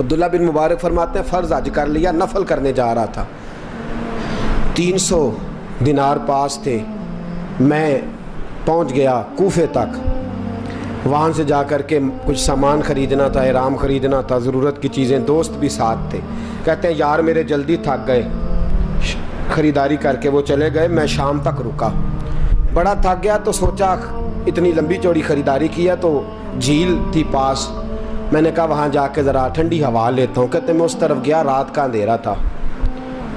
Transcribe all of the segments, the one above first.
تو عبداللہ بن مبارک فرماتے ہیں فرض حج کر لیا، نفل کرنے جا رہا تھا، 300 دینار پاس تھے، میں پہنچ گیا کوفے تک، وہاں سے جا کر کے کچھ سامان خریدنا تھا، احرام خریدنا تھا، ضرورت کی چیزیں، دوست بھی ساتھ تھے، کہتے ہیں یار میرے جلدی تھک گئے، خریداری کر کے وہ چلے گئے، میں شام تک رکا، بڑا تھک گیا تو سوچا اتنی لمبی چوڑی خریداری کیا تو جھیل تھی پاس، میں نے کہا وہاں جا کے ذرا ٹھنڈی ہوا لیتا ہوں، کہتے میں اس طرف گیا، رات کا اندھیرا تھا،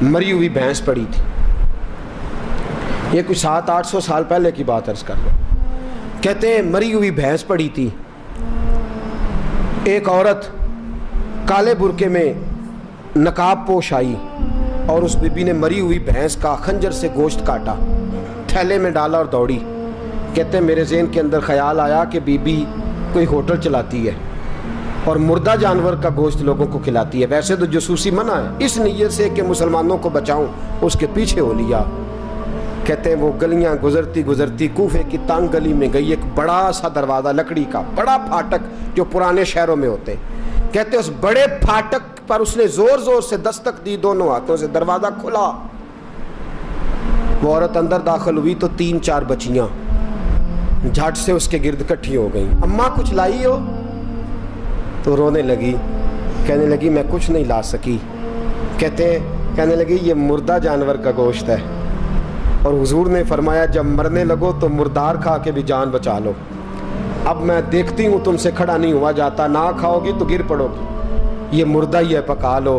مری ہوئی بھینس پڑی تھی، یہ کچھ 700-800 سال پہلے کی بات عرض کر لو، کہتے ہیں مری ہوئی بھینس پڑی تھی، ایک عورت کالے برقعے میں نقاب پوش آئی اور اس بی بی نے مری ہوئی بھینس کا خنجر سے گوشت کاٹا، تھیلے میں ڈالا اور دوڑی، کہتے ہیں میرے ذہن کے اندر خیال آیا کہ بی بی کوئی ہوٹل چلاتی ہے اور مردہ جانور کا گوشت لوگوں کو کھلاتی ہے، ویسے تو جاسوسی منع ہے، اس نیت سے کہ مسلمانوں کو بچاؤں اس کے پیچھے ہو لیا، کہتے ہیں وہ گلیاں گزرتی گزرتی کوفے کی تنگ گلی میں گئی، ایک بڑا سا دروازہ لکڑی کا، بڑا پھاٹک جو پرانے شہروں میں ہوتے ہیں، کہتے ہیں اس بڑے پھاٹک پر اس نے زور زور سے دستک دی، دونوں ہاتھوں سے دروازہ کھلا، وہ عورت اندر داخل ہوئی تو 3-4 بچیاں جھٹ سے اس کے گرد اکٹھی ہو گئیں، اماں کچھ لائی ہو؟ تو رونے لگی، کہنے لگی میں کچھ نہیں لا سکی، کہنے لگی یہ مردہ جانور کا گوشت ہے، اور حضور نے فرمایا جب مرنے لگو تو مردار کھا کے بھی جان بچا لو، اب میں دیکھتی ہوں تم سے کھڑا نہیں ہوا جاتا، نہ کھاؤ گی تو گر پڑو گی، یہ مردہ ہی ہے پکا لو،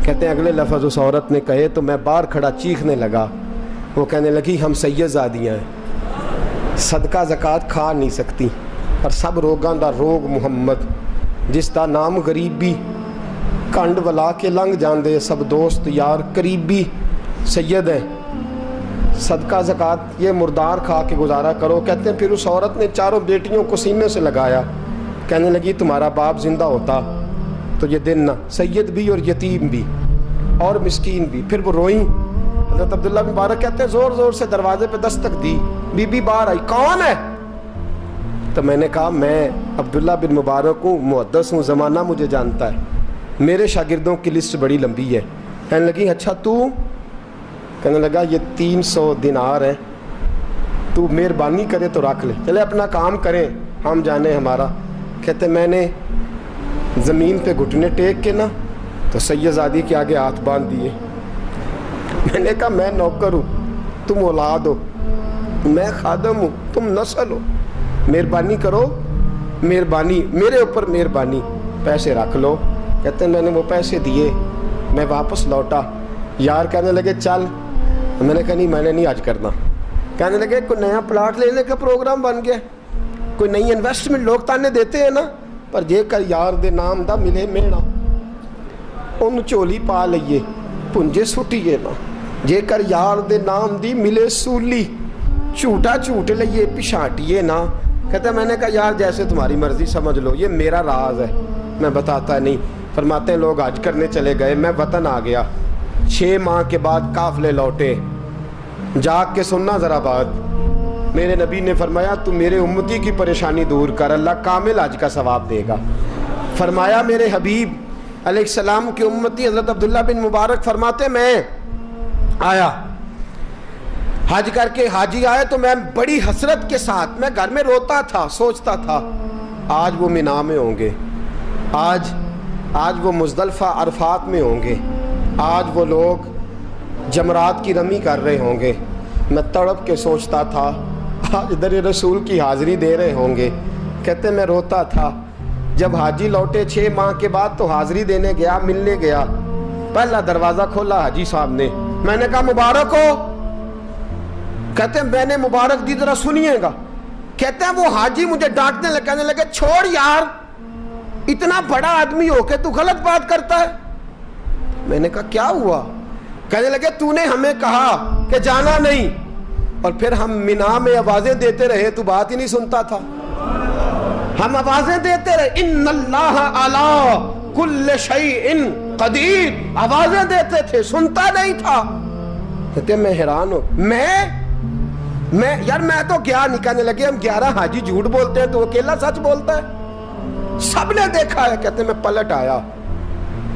کہتے ہیں اگلے لفظ اس عورت نے کہے تو میں باہر کھڑا چیخنے لگا، وہ کہنے لگی ہم سید زادیاں ہیں، صدقہ زکوٰۃ کھا نہیں سکتی، اور سب روگاں دا روگ محمد، جس دا نام غریبی، کنڈ ولا کے لنگ جاندے سب دوست یار قریبی، سید ہیں، صدقہ زکوٰۃ یہ مردار کھا کے گزارا کرو، کہتے ہیں پھر اس عورت نے 4 بیٹیوں کو سینے سے لگایا، کہنے لگی تمہارا باپ زندہ ہوتا تو یہ دن نہ، سید بھی اور یتیم بھی اور مسکین بھی، پھر وہ روئیں، حضرت عبداللہ بن مبارک کہتے ہیں زور زور سے دروازے پہ دستک دی، بی بی باہر آئی، کون ہے؟ تو میں نے کہا میں عبداللہ بن مبارک ہوں، محدث ہوں، زمانہ مجھے جانتا ہے، میرے شاگردوں کی لسٹ بڑی لمبی ہے، کہنے لگی اچھا تو؟ کہنے لگا یہ 300 دینار ہیں، تو مہربانی کرے تو رکھ لے، چلے اپنا کام کریں ہم جانے ہمارا، کہتے میں نے زمین پہ گھٹنے ٹیک کے نا تو سید زادی کے آگے ہاتھ باندھ دیے، میں نے کہا میں نوکر ہوں تم اولاد ہو، میں خادم ہوں تم نسل ہو، مہربانی کرو، مہربانی میرے اوپر مہربانی، پیسے رکھ لو، کہتے ہیں میں نے وہ پیسے دیے، میں واپس لوٹا، یار کہنے لگے چل، میں نے کہا نہیں میں نے نہیں آج کرنا، کہنے لگے کوئی نیا پلاٹ لینے کا پروگرام بن گیا، کوئی نئی انویسٹمنٹ، لوگ تانے دیتے ہیں نا، پر جے کر یار دے نام دا ملے میڑا ان چولی پا لئیے پنجے سٹیے نا، جے کر یار دے نام دی ملے سولی جھوٹا جھوٹ لئیے پچھاٹیے نا، کہتے ہیں میں نے کہا یار جیسے تمہاری مرضی سمجھ لو، یہ میرا راز ہے میں بتاتا نہیں، فرماتے ہیں لوگ حج کرنے چلے گئے، میں وطن آ گیا، 6 ماہ کے بعد قافلے لوٹے، جاگ کے سننا ذرا بات، میرے نبی نے فرمایا تو میرے امتی کی پریشانی دور کر، اللہ کامل حج کا ثواب دے گا، فرمایا میرے حبیب علیہ السلام کی امتی حضرت عبداللہ بن مبارک فرماتے میں آیا حج کر کے، حاجی آئے تو میں بڑی حسرت کے ساتھ، میں گھر میں روتا تھا، سوچتا تھا آج وہ مینا میں ہوں گے، آج وہ مزدلفہ عرفات میں ہوں گے، آج وہ لوگ جمرات کی رمی کر رہے ہوں گے، میں تڑپ کے سوچتا تھا آج در رسول کی حاضری دے رہے ہوں گے، کہتے میں روتا تھا، جب حاجی لوٹے 6 ماہ کے بعد تو حاضری دینے گیا، ملنے گیا، پہلا دروازہ کھولا حاجی صاحب نے، میں نے کہا مبارک ہو، کہتے ہیں میں نے مبارک دی ذرا سنیے گا، کہتے ہیں وہ حاجی مجھے ڈانٹنے لگے، کہنے لگے چھوڑ یار اتنا بڑا آدمی ہو کے تو غلط بات کرتا ہے، میں نے کہا کیا ہوا؟ کہنے لگے تو نے ہمیں کہا کہ جانا نہیں، اور پھر ہم مینا میں آوازیں دیتے رہے تو بات ہی نہیں سنتا تھا، ہم آوازیں دیتے رہے ان اللہ علی کل شیء قدیر، آوازیں دیتے تھے، سنتا نہیں تھا، کہتے میں حیران ہوں، میں یار میں تو کیا نہیں، کہنے لگے ہم 11 حاجی جھوٹ بولتے ہیں تو اکیلا سچ بولتا ہے، سب نے دیکھا ہے، کہتے میں پلٹ آیا،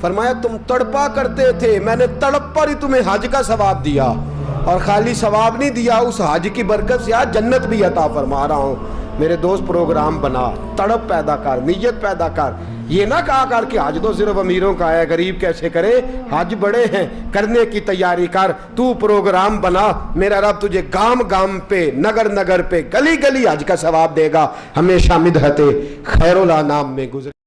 فرمایا تم تڑپا کرتے تھے، میں نے تڑپ پر ہی تمہیں حج کا ثواب دیا، اور خالی ثواب نہیں دیا، اس حج کی برکت سے آج جنت بھی عطا فرما رہا ہوں۔ میرے دوست پروگرام بنا، تڑپ پیدا کر، نیت پیدا کر، یہ نہ کہا کر کہ حج تو صرف امیروں کا ہے، غریب کیسے کرے، حج بڑے ہیں، کرنے کی تیاری کر، تو پروگرام بنا، میرا رب تجھے گام گام پہ، نگر نگر پہ، گلی گلی حج کا ثواب دے گا۔ ہمیشہ مدحت خیر الانام میں گزر